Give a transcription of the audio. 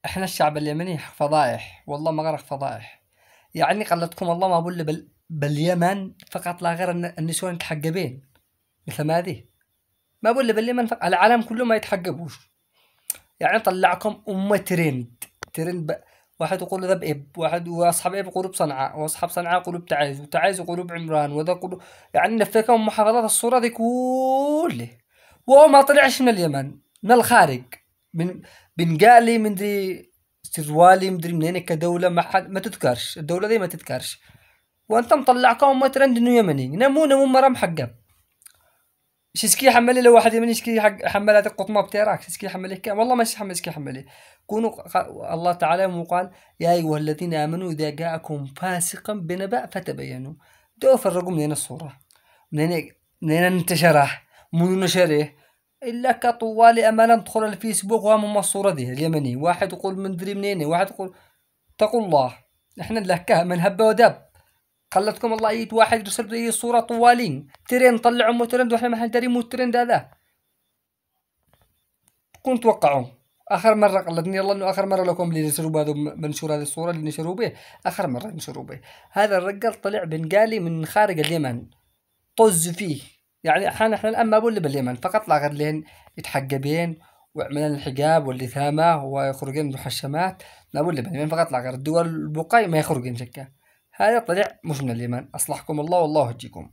احنا الشعب اليمني فضايح، والله ما غرق فضايح. يعني قلتكم الله ما بقول باليمن فقط لا غير النسوان يتحجبين مثل ما ذي. ما بقول باليمن فقط، العالم كله ما يتحجبوش. يعني طلعكم ترند. ترند واحد يقول ذا بإب، واحد واصحاب إب يقولوا بصنعاء، واصحاب صنعاء يقولوا بتعز، وتعز يقولوا بعمران، وذا يقولوا. يعني نفكهم محافظات الصورة ذي كله. وهو ما طلعش من اليمن، من الخارج. من بنقالي من ذي سروالي مدري منين كدولة ما تذكرش الدولة ذي ما تذكرش. وانت مطلعكم ترند انه يمني، نمو مرة محقب. شسكي حملي لو واحد يمني شكي حملات القطمة بتاعك شسكي حملي كام، والله ما حمل شكي حملي. كونوا الله تعالى قال: يا أيها الذين آمنوا إذا جاءكم فاسق بنبأ فتبينوا. دو فرقوا منين الصورة، منين انتشره، منو نشره. إلا كطوال أمانة تدخل الفيسبوك وهم الصورة دي اليمني، واحد يقول من دري منين، واحد يقول اتقوا الله. احنا نلكها من هبة ودب. خلتكم الله يجي واحد يرسل لي صورة طوالين ترند، طلعوا مو ترند واحنا ما ندري مو الترند هذا. كنت توقعوا اخر مرة قلتني الله انه اخر مرة لكم اللي نشروا بهذا منشور هذه الصورة اللي نشروا به. اخر مرة نشروا به. هذا الرجال طلع بنقالي من خارج اليمن، طز فيه. يعني احنا الان ما بقول باليمن فقط لا غير لين يتحجبين ويعملن الحجاب واللثامة ويخرجين من المحشمات. لا بقول باليمن فقط لا غير، الدول البقاي ما يخرجين شكا. هذا طلع مش من اليمن، اصلحكم الله والله يهديكم.